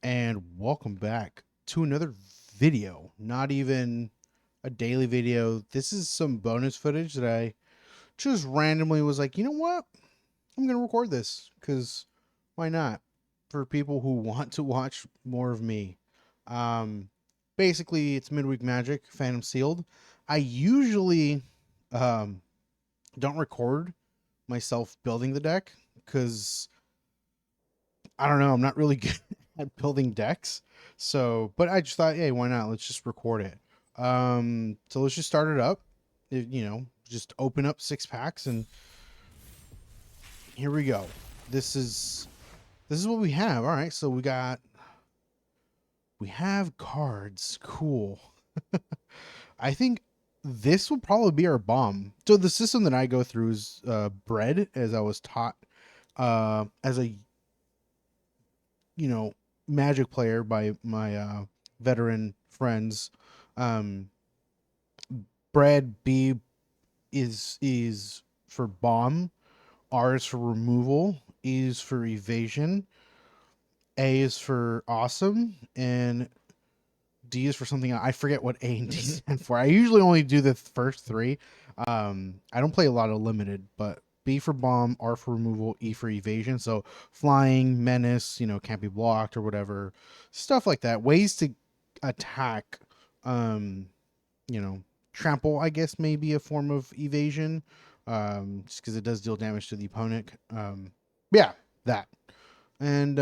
and welcome back to another video. Not even a daily video. This is some bonus footage that I just randomly was like, you know what? I'm going to record this because why not? For people who want to watch more of me. Um, Basically, it's Midweek Magic, Phantom Sealed. I usually um, don't record myself building the deck because I don't know. I'm not really good at building decks. So, but I just thought, hey, why not? Let's just record it. So let's just start it up. Just open up 6 packs and here we go. This is what we have. All right, so we have cards. Cool. I think this will probably be our bomb. So the system that I go through is bred as I was taught as a you know Magic player by my veteran friends. Um, Brad B is for bomb, R is for removal, E is for evasion, A is for awesome, and D is for something I forget what A and D stand for. I usually only do the first three. I don't play a lot of limited, but B for bomb, R for removal, E for evasion. So flying, menace, can't be blocked or whatever, stuff like that. Ways to attack. Um, you know, Trample, I guess, may be a form of evasion, just because it does deal damage to the opponent. Yeah, that. And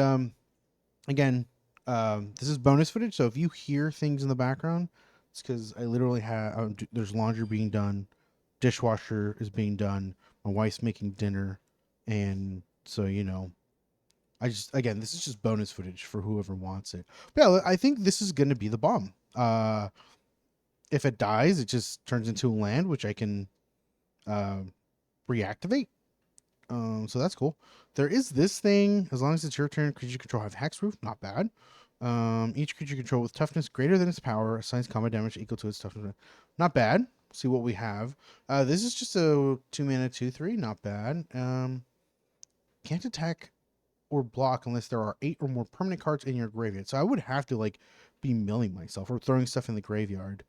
again, this is bonus footage, so if you hear things in the background, it's because I literally have there's laundry being done, dishwasher is being done, my wife's making dinner, and so I just again this is just bonus footage for whoever wants it. But yeah, I think this is gonna be the bomb. If it dies, it just turns into a land, which I can uh, reactivate. So that's cool. There is this thing. As long as it's your turn, creature you control have hexproof. Not bad. Each creature you control with toughness greater than its power assigns combat damage equal to its toughness. Not bad. See what we have. This is just a 2 mana 2/3. Not bad. Can't attack or block unless there are 8 or more permanent cards in your graveyard. So I would have to be milling myself or throwing stuff in the graveyard.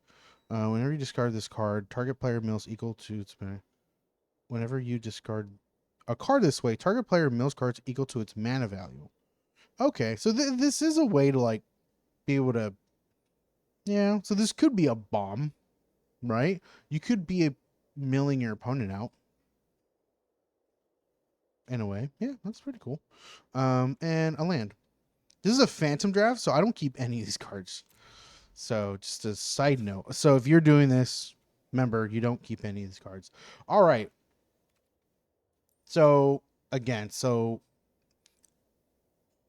Whenever you discard this card, target player mills equal to its mana. Whenever you discard a card this way, target player mills cards equal to its mana value. Okay, so this is a way to be able to, yeah. So this could be a bomb, right? You could be milling your opponent out in a way. Yeah, that's pretty cool. And a land. This is a phantom draft, so I don't keep any of these cards. So just a side note. So if you're doing this, remember you don't keep any of these cards. All right. So again,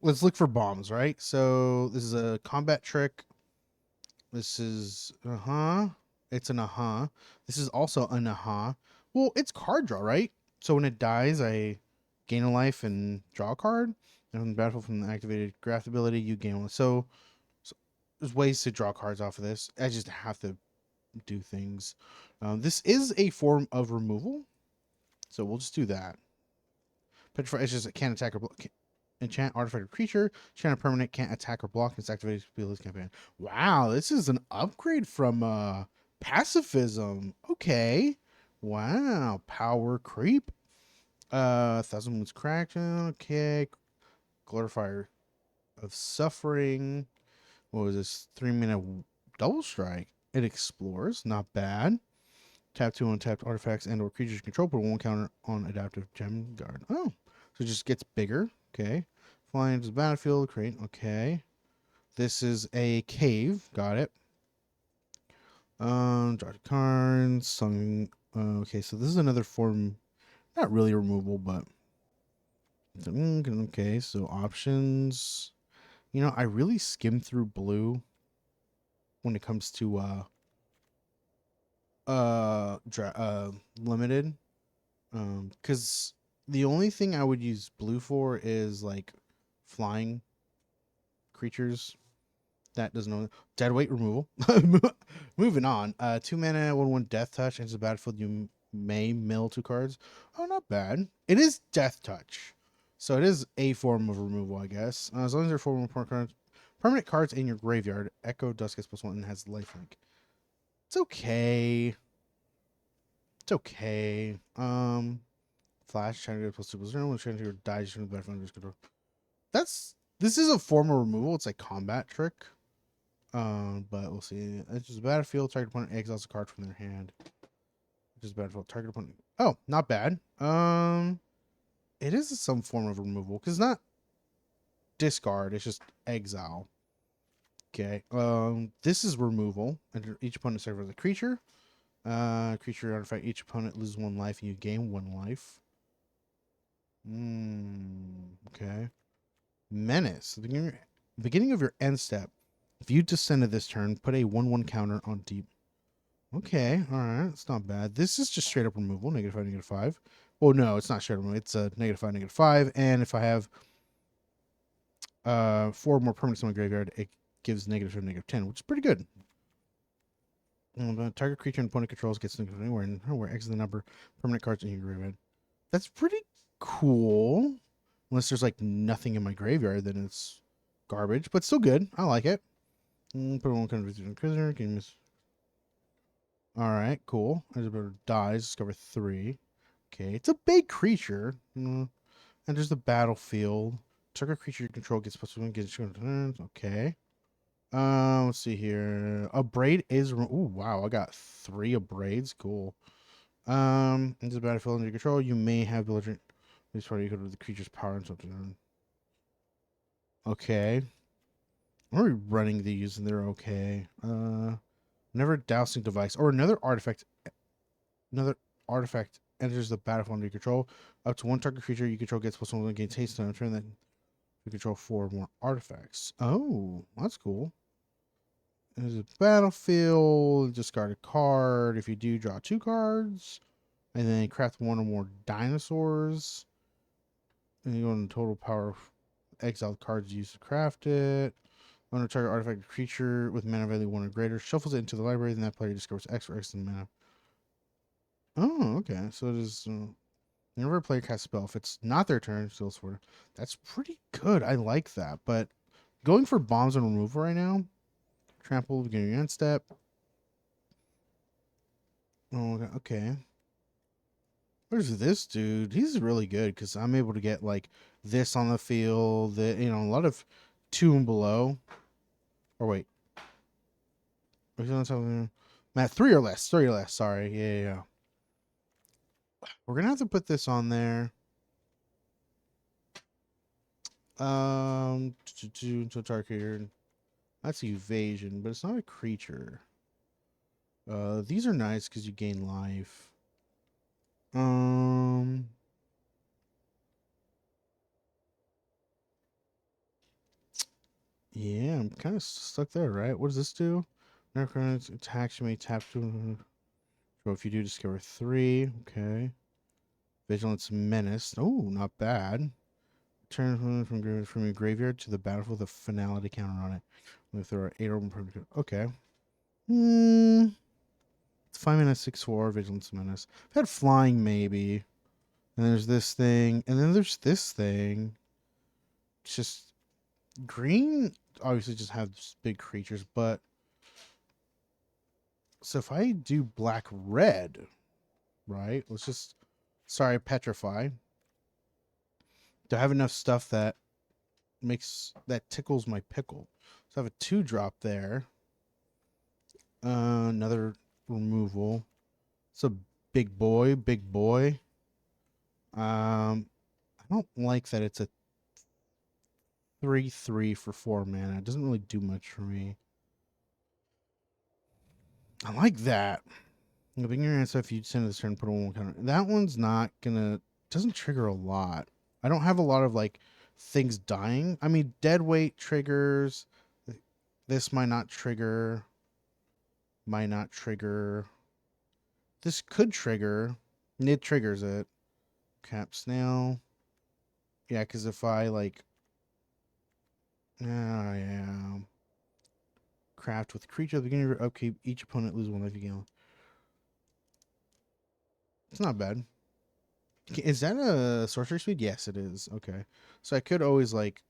let's look for bombs, right? So this is a combat trick. This is It's an This is also an Well, it's card draw, right? So when it dies, I gain a life and draw a card. And on the battlefield from the activated draft ability, you gain one. So there's ways to draw cards off of this. I just have to do things. This is a form of removal, so we'll just do that. Petrify is just it can't attack or block. Enchant artifact or creature. Enchant a permanent can't attack or block. It's activated to this campaign. Wow, this is an upgrade from pacifism. Okay. Wow, power creep. Thousand Moons cracked. Okay. Glorifier of suffering. What was this? 3 mana double strike. It explores. Not bad. Tap 2 untapped artifacts and or creatures control, put 1 counter on adaptive gem guard. Oh, so it just gets bigger. Okay. Flying into the battlefield, create. Okay. This is a cave. Got it. Draw cards. Sung. Okay, so this is another form. Not really removable, but okay. So options. I really skim through blue when it comes to limited. Because the only thing I would use blue for is flying creatures. That doesn't know dead weight removal. Moving on. 2 mana, 1/1 death touch. Enters the battlefield. You may mill 2 cards. Oh, not bad. It is death touch, so it is a form of removal, I guess. As long as they're 4 more cards, permanent cards in your graveyard. Echo Dust gets +1 and has lifelink. It's okay. It's okay. Flash, trying to get +2/+0. When trying to die, just from the battlefield control. This is a form of removal. It's like combat trick. But we'll see. It's just a battlefield. Target opponent exiles a card from their hand. Just battlefield. Target opponent. Oh, not bad. It is some form of removal because not discard. It's just exile. Okay. This is removal. Under each opponent sacrifices a creature. Creature artifact. Each opponent loses 1 life, and you gain 1 life. Okay. Menace. The beginning of your end step. If you descended this turn, put a 1/1 counter on deep. Okay, all right, it's not bad. This is just straight up removal. -5, -5. Well, no, it's not straight up removal. It's a -5, -5. And if I have 4 more permanents in my graveyard, it gives -5, -10, which is pretty good. Target creature and opponent controls gets negative anywhere, and where X is the number permanent cards in your graveyard. That's pretty cool. Unless there's like nothing in my graveyard, then it's garbage, but still good. I like it. Put one kind of prisoner. All right, cool. As dies, discover 3. Okay, it's a big creature. Enters the battlefield. Target creature you control gets +1, gets turns. Okay. Let's see here. A braid is. Ooh, wow! I got 3 of braids. Cool. Into the battlefield under your control, you may have belligerent. This part you go to the creature's power and something. Okay. I'm running these and they're okay. Whenever dousing device or another artifact enters the battlefield under your control, up to 1 target creature you control gets +1 gains haste on turn. Then you control 4 more artifacts. Oh, that's cool. There's a battlefield. Discard a card. If you do, draw 2 cards, and then craft 1 or more dinosaurs. And you go in the total power of exiled cards used to craft it. On a target artifact creature with mana value 1 or greater shuffles it into the library, then that player discovers X for X in mana. Oh, okay. So it is. Whenever a player casts a spell, if it's not their turn, still for. That's pretty good. I like that. But going for bombs and removal right now. Trample, beginning your end step. Oh, okay. Where's this dude? He's really good because I'm able to get like this on the field. A lot of 2 and below. Or wait. Matt, 3 or less. 3 or less. Sorry. Yeah. We're gonna have to put this on there. To target here. That's evasion, but it's not a creature. These are nice because you gain life. Yeah, I'm kind of stuck there, right? What does this do? Necrons attacks, you may tap to. So if you do, discover 3. Okay. Vigilance Menace. Oh, not bad. Turn from your graveyard to the battlefield with a finality counter on it. If there are 8 or more. Okay. It's 5 mana 6/4 Vigilance Menace. I've had flying maybe. And there's this thing. And then there's this thing. It's just green obviously just has big creatures, but so if I do black red, right? Petrify. Do I have enough stuff that tickles my pickle? So I have a 2-drop there. Another removal. It's a big boy. I don't like that it's a 3/3 for 4 mana. It doesn't really do much for me. I like that. Being your answer if you send this turn, put a 1 counter. That one's not gonna. Doesn't trigger a lot. I don't have a lot of like things dying. I mean, dead weight triggers. This might not trigger. This could trigger. It triggers it. Cap snail. Yeah, because if I like. Yeah. Craft with creature at the beginning of your upkeep, each opponent loses 1 life again. It's not bad. Is that a sorcery speed? Yes, it is. Okay. So I could always like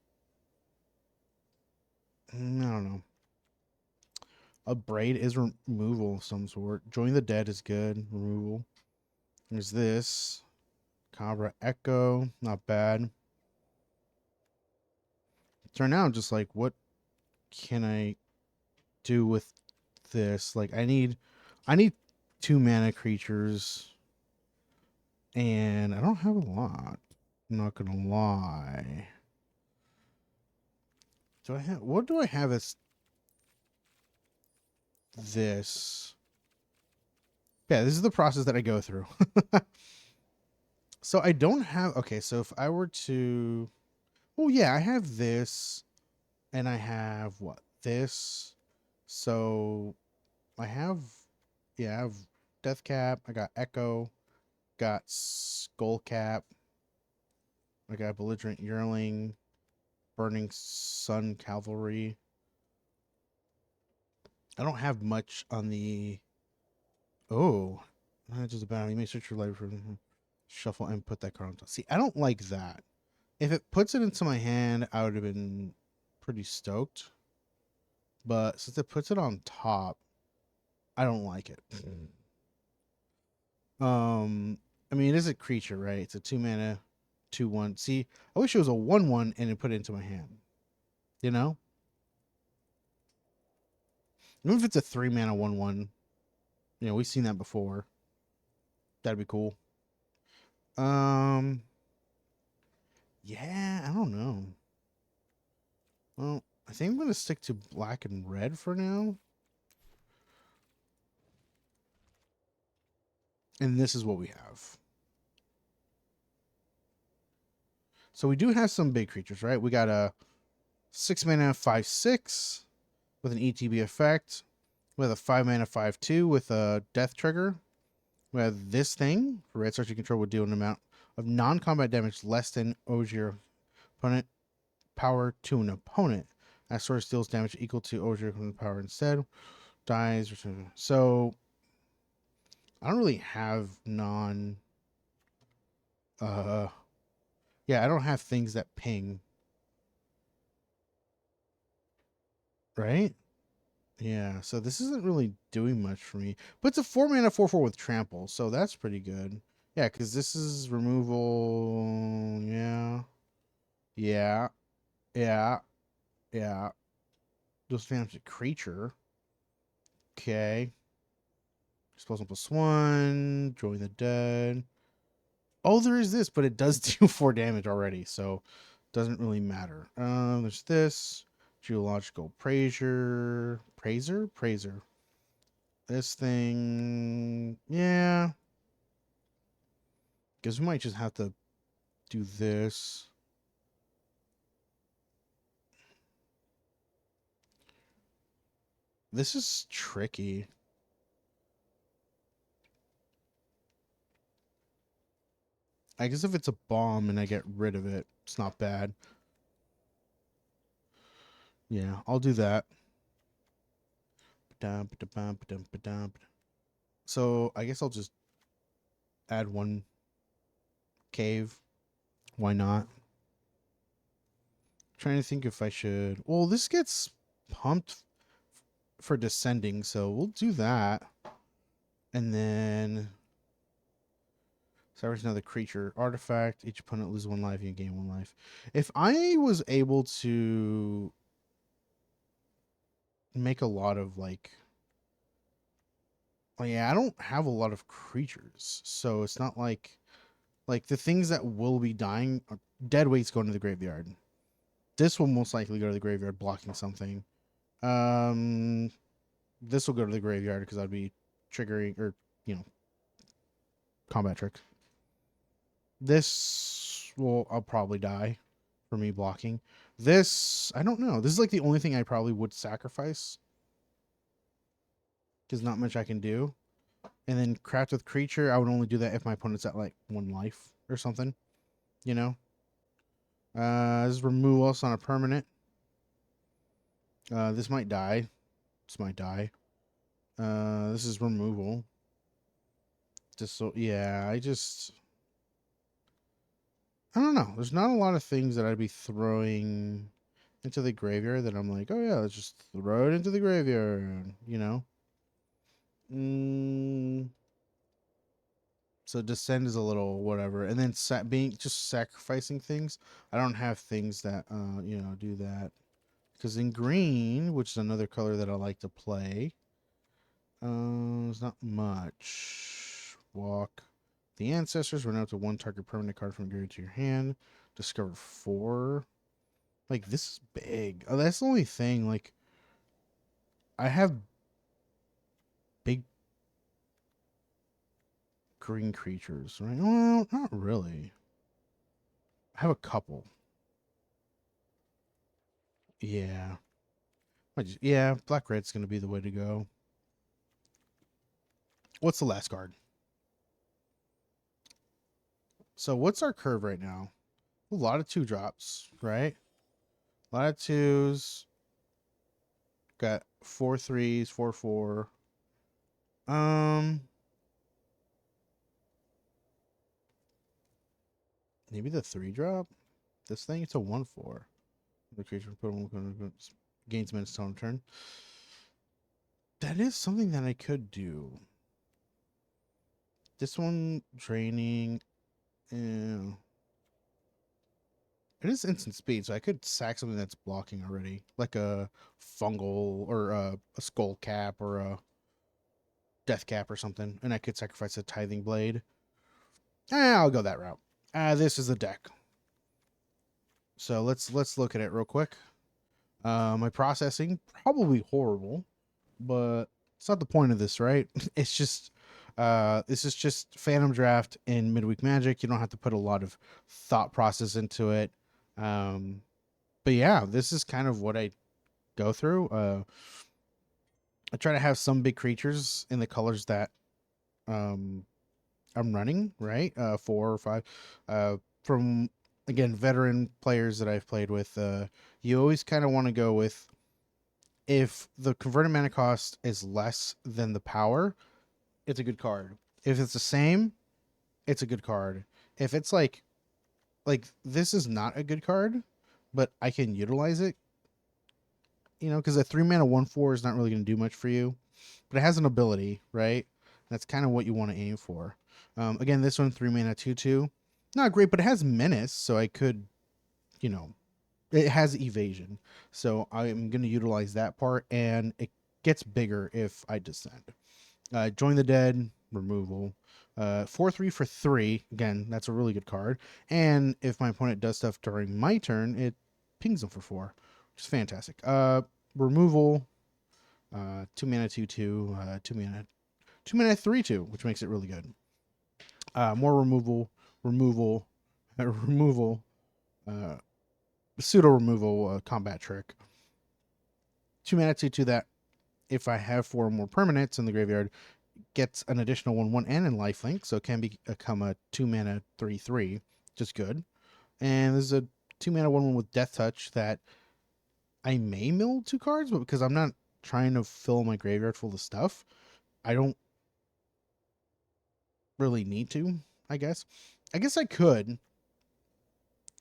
I don't know. A braid is removal of some sort. Join the dead is good. Removal. There's this. Cabra Echo. Not bad. So now I'm just like, what can I do with this? Like I need 2 mana creatures. And I don't have a lot. I'm not gonna lie. Do I have what do I have as this? Yeah, this is the process that I go through. So I don't have okay, so if I were to oh yeah, I have this and I have what? This. So I have yeah, I have Death Cap, I got Echo, got Skull Cap, I got Belligerent Yearling, Burning Sun Cavalry. I don't have much on the oh, not just about you may search your library for shuffle and put that card on top. See, I don't like that. If it puts it into my hand, I would have been pretty stoked. But since it puts it on top, I don't like it. I mean, it is a creature, right? It's a 2 mana, 2/1. See, I wish it was a 1/1 and it put it into my hand. You know, even if it's a 3 mana 1/1, we've seen that before. That'd be cool. Um, yeah, I don't know. Well, I think I'm gonna stick to black and red for now. And this is what we have. So we do have some big creatures, right? We got a 6 mana 5/6 with an ETB effect. We have a 5 mana 5/2 with a death trigger. We have this thing for red searching control would deal an amount of non-combat damage less than Ogier opponent power to an opponent. That source deals damage equal to Ogier power instead. Dies or something. So I don't really have yeah, I don't have things that ping, right? Yeah, so this isn't really doing much for me. But it's a 4 mana 4/4 with trample, so that's pretty good. Yeah, because this is removal. Yeah. Yeah. Yeah. Yeah. Just damage a creature. Okay. Expulsion +1. Join the dead. Oh, there is this, but it does do 4 damage already, so doesn't really matter. There's this. Geological Praiser. This thing, yeah. Guess we might just have to do this. This is tricky. I guess if it's a bomb and I get rid of it, it's not bad. Yeah, I'll do that. So I guess I'll just add one cave. Why not? Trying to think if I should. Well, this gets pumped for descending, so we'll do that. And then Cyrus another creature artifact. Each opponent loses 1 life. You gain 1 life. If I was able to make a lot of oh yeah, I don't have a lot of creatures, so it's not like the things that will be dying. Dead weights going to the graveyard. This will most likely go to the graveyard, blocking something. Um, this will go to the graveyard because I'd be triggering or you know combat trick. This will I'll probably die for me blocking. This I don't know. This is like the only thing I probably would sacrifice because not much I can do. And then craft with creature, I would only do that if my opponent's at like 1 life or something. You know. This is remove us on a permanent. This might die. This might die. This is removal. Just so yeah, I don't know. There's not a lot of things that I'd be throwing into the graveyard, then I'm like, oh yeah, let's just throw it into the graveyard, you know? Mm, so descend is a little whatever, and then being just sacrificing things. I don't have things that do that because in green, which is another color that I like to play, there's not much. Walk the ancestors. Run out to one target permanent card from your to your hand. Discover 4. Like this is big. Oh, that's the only thing. Like I have big green creatures, right? Well, not really. I have a couple. Yeah. Yeah, black red's gonna be the way to go. What's the last card? So what's our curve right now? A lot of 2-drops, right? A lot of 2s. Got 4 3s, 4 4. Um, maybe the 3-drop. This thing, it's a 1/4. The creature gains minutes on turn. That is something that I could do. This one draining. Yeah. It is instant speed, so I could sack something that's blocking already, like a fungal or a skull cap or a death cap or something, and I could sacrifice a tithing blade. I'll go that route. This is a deck, so let's look at it real quick. My processing probably horrible, but it's not the point of this, right? It's just this is just Phantom Draft in Midweek Magic. You don't have to put a lot of thought process into it. But yeah, this is kind of what I go through. I try to have some big creatures in the colors that um, I'm running, right? 4 or 5. From again, veteran players that I've played with, you always kind of want to go with if the converted mana cost is less than the power, it's a good card. If it's the same, it's a good card. If it's like this is not a good card, but I can utilize it, because a 3 mana 1/4 is not really going to do much for you, but it has an ability, right? That's kind of what you want to aim for. Again, this one 3 mana 2/2, not great, but it has menace, so I could, you know, it has evasion, so I'm going to utilize that part, and it gets bigger if I descend. Join the Dead, removal. 4/3 for 3. Again, that's a really good card. And if my opponent does stuff during my turn, it pings them for 4, which is fantastic. Removal. 2 mana 2/2. 2 mana 3/2, which makes it really good. More removal. Removal. Removal. Uh, Pseudo removal. Combat trick. 2 mana 2/2 that if I have 4 or more permanents in the graveyard, gets an additional 1/1 and in lifelink, so it can become a 2 mana 3/3, just good. And there's a 2 mana 1/1 with Death Touch that I may mill 2 cards, but because I'm not trying to fill my graveyard full of stuff, I don't really need to. I guess. I guess I could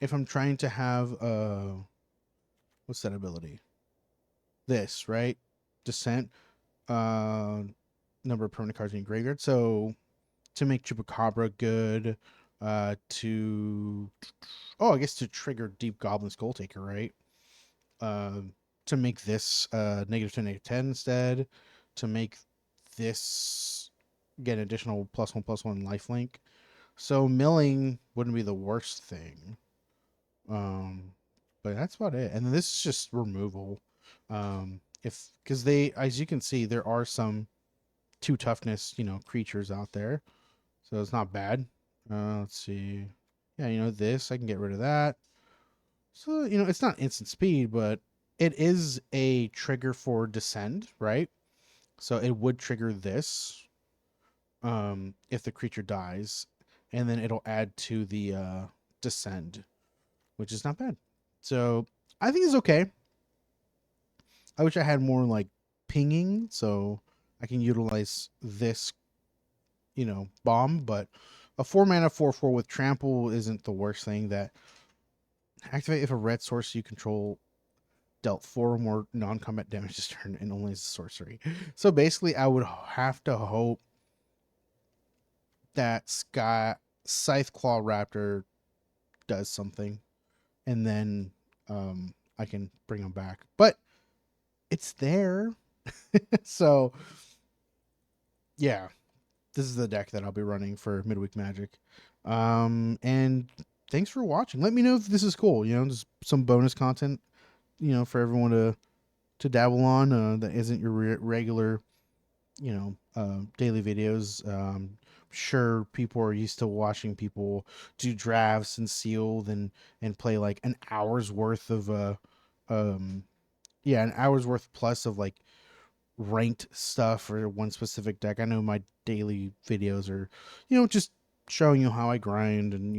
if I'm trying to have what's that ability? This right, Descent. Uh, Number of permanent cards in your graveyard. So to make Chupacabra good, to I guess to trigger Deep Goblin Skull Taker, right? Uh, to make this -10, -10 instead, to make this get additional +1/+1 lifelink. So milling wouldn't be the worst thing. But that's about it. And then this is just removal. If because they, as you can see, there are some 2 toughness, creatures out there. So it's not bad. Let's see. Yeah, this, I can get rid of that. So, it's not instant speed, but it is a trigger for descend, right? So it would trigger this if the creature dies, and then it'll add to the descend, which is not bad. So I think it's okay. I wish I had more like pinging, so I can utilize this bomb, but a 4 mana 4/4 with trample isn't the worst thing. That activate if a red source you control dealt 4 more non-combat damage this turn and only as a sorcery. So basically, I would have to hope that Scythe Claw Raptor does something, and then I can bring him back. But it's there, so yeah, this is the deck that I'll be running for Midweek Magic. And thanks for watching. Let me know if this is cool. Just some bonus content, for everyone to dabble on that isn't your regular, daily videos. Sure, people are used to watching people do drafts and sealed and play like an hour's worth of um an hour's worth plus of like ranked stuff for one specific deck. I know my daily videos are, just showing you how I grind and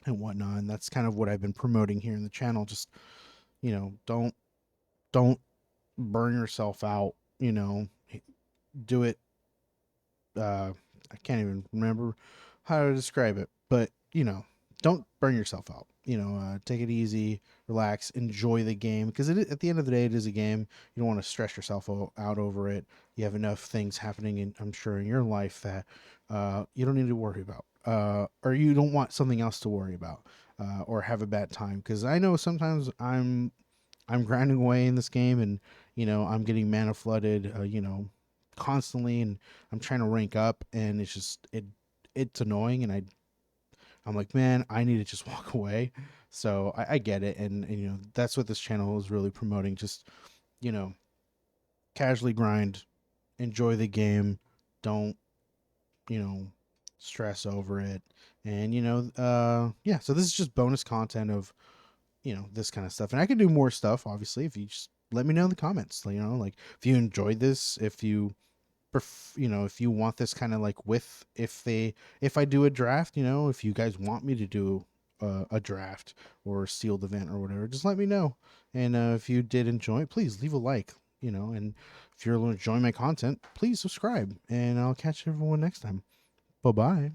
and whatnot. And that's kind of what I've been promoting here in the channel. Just don't burn yourself out. Do it. I can't even remember how to describe it, but don't burn yourself out. Take it easy, relax, enjoy the game, because at the end of the day, it is a game. You don't want to stress yourself out over it. You have enough things happening, I'm sure, in your life that you don't need to worry about, or you don't want something else to worry about, or have a bad time. Because I know sometimes I'm grinding away in this game, and I'm getting mana flooded, constantly, and I'm trying to rank up, and it's annoying, and I'm like, man, I need to just walk away. So I get it, and that's what this channel is really promoting. Just you know, casually grind, enjoy the game, don't you know stress over it, and yeah. So this is just bonus content of this kind of stuff, and I can do more stuff, obviously, if you just let me know in the comments. Like if you enjoyed this, if you if you want this kind of like with if I do a draft, if you guys want me to do a draft or sealed event or whatever, just let me know. And if you did enjoy it, please leave a like. And if you're enjoying my content, please subscribe, and I'll catch everyone next time. Bye bye.